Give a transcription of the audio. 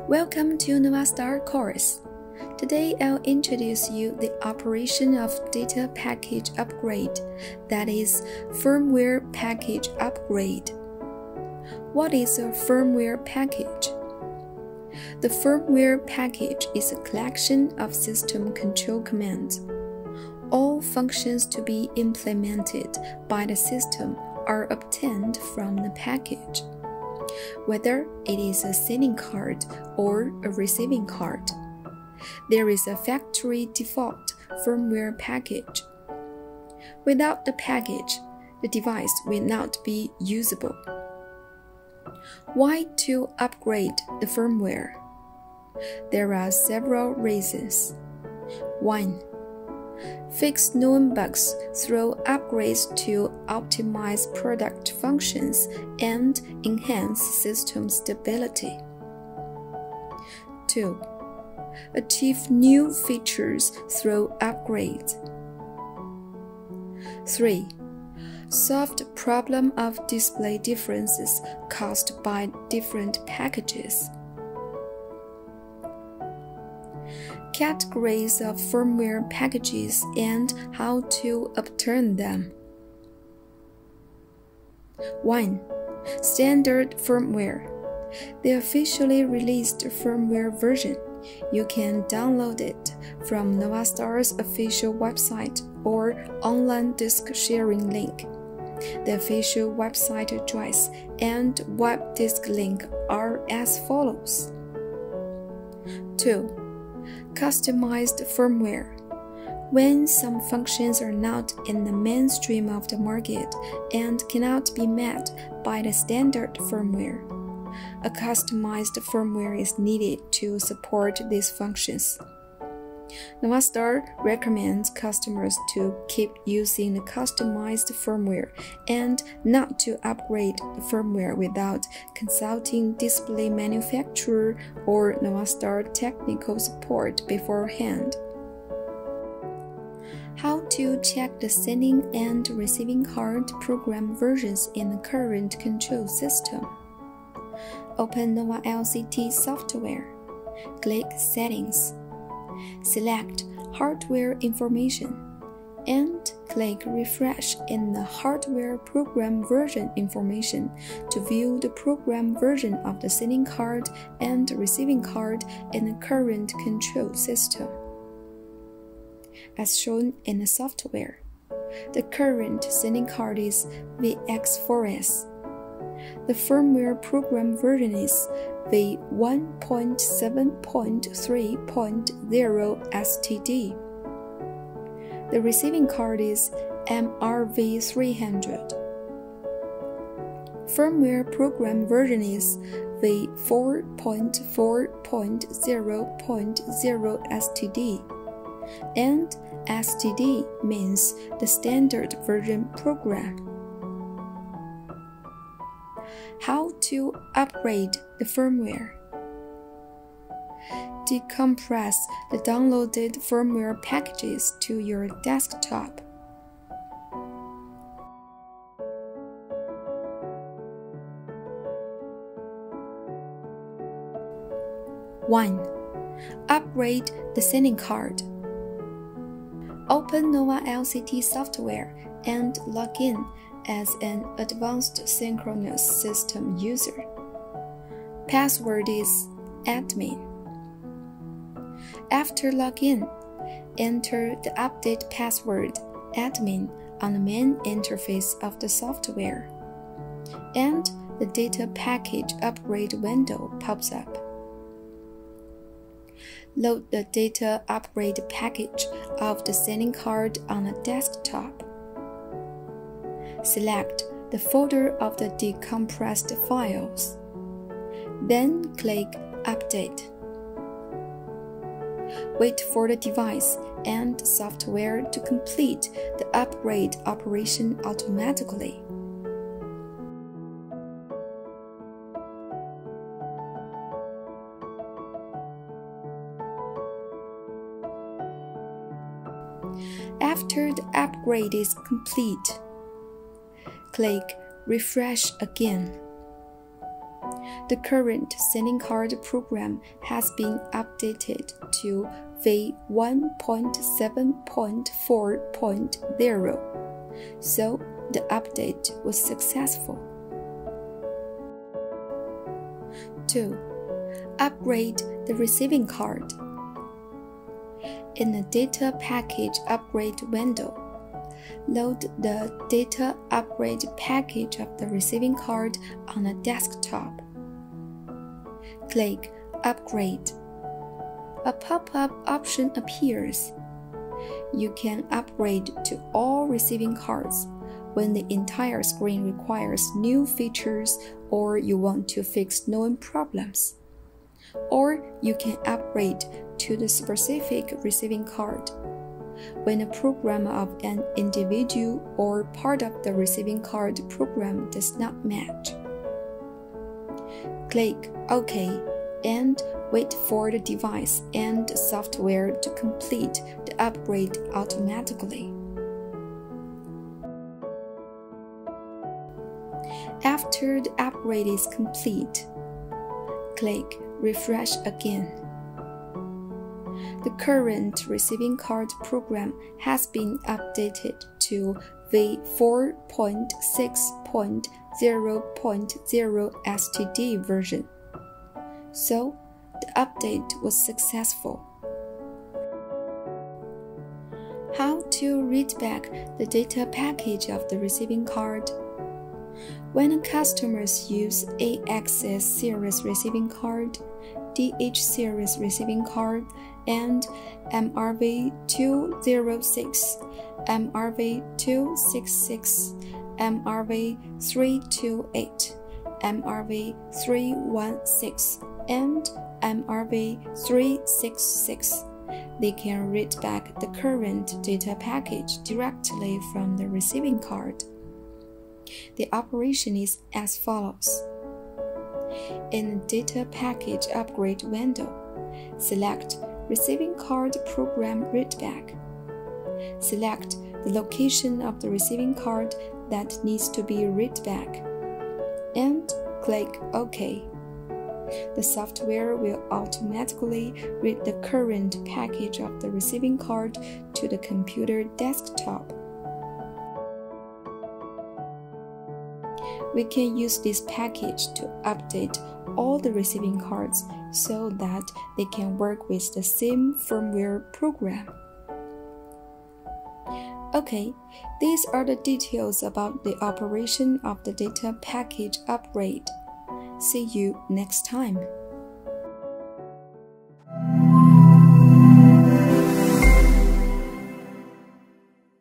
Welcome to NovaStar course. Today I'll introduce you the operation of data package upgrade, that is, firmware package upgrade. What is a firmware package? The firmware package is a collection of system control commands. All functions to be implemented by the system are obtained from the package, whether it is a sending card or a receiving card. There is a factory default firmware package. Without the package, the device will not be usable. Why to upgrade the firmware? There are several reasons. 1. Fix known bugs through upgrades to optimize product functions and enhance system stability. 2. Achieve new features through upgrades. 3. Solve the problem of display differences caused by different packages. Categories of firmware packages and how to obtain them. 1. Standard firmware. The officially released firmware version. You can download it from NovaStar's official website or online disk sharing link. The official website address and web disk link are as follows. 2. Customized firmware. When some functions are not in the mainstream of the market and cannot be met by the standard firmware, a customized firmware is needed to support these functions. NovaStar recommends customers to keep using the customized firmware and not to upgrade the firmware without consulting display manufacturer or NovaStar technical support beforehand. How to check the sending and receiving card program versions in the current control system. Open Nova LCT software. Click Settings. Select Hardware Information and click Refresh in the Hardware Program Version information to view the program version of the sending card and receiving card in the current control system. As shown in the software, the current sending card is VX4S. The firmware program version is v1.7.3.0 STD. The receiving card is MRV300. Firmware program version is v4.4.0.0 STD. And STD means the standard version program. How to upgrade the firmware. Decompress the downloaded firmware packages to your desktop. One. Upgrade the sending card. Open Nova LCT software and log in as an advanced synchronous system user. Password is admin. After login, enter the update password admin on the main interface of the software, and the data package upgrade window pops up. Load the data upgrade package of the sending card on the desktop. Select the folder of the decompressed files. Then click Update. Wait for the device and software to complete the upgrade operation automatically. After the upgrade is complete, click Refresh again. The current sending card program has been updated to v1.7.4.0, so the update was successful. 2. Upgrade the receiving card. In the Data Package Upgrade window, load the Data Upgrade package of the receiving card on a desktop. Click Upgrade. A pop-up option appears. You can upgrade to all receiving cards when the entire screen requires new features or you want to fix known problems. Or you can upgrade to the specific receiving card when a program of an individual or part of the receiving card program does not match. Click OK and wait for the device and software to complete the upgrade automatically. After the upgrade is complete, click Refresh again. The current receiving card program has been updated to v4.6.0.0 STD version, so the update was successful. How to read back the data package of the receiving card? When customers use AXS series receiving card, DH series receiving card, and MRV206, MRV266, MRV328, MRV316, and MRV366, they can read back the current data package directly from the receiving card. The operation is as follows. In the Data Package Upgrade window, select Receiving Card Program Readback. Select the location of the receiving card that needs to be read back, and click OK. The software will automatically read the current package of the receiving card to the computer desktop. We can use this package to update all the receiving cards so that they can work with the same firmware program. Okay, these are the details about the operation of the data package upgrade. See you next time.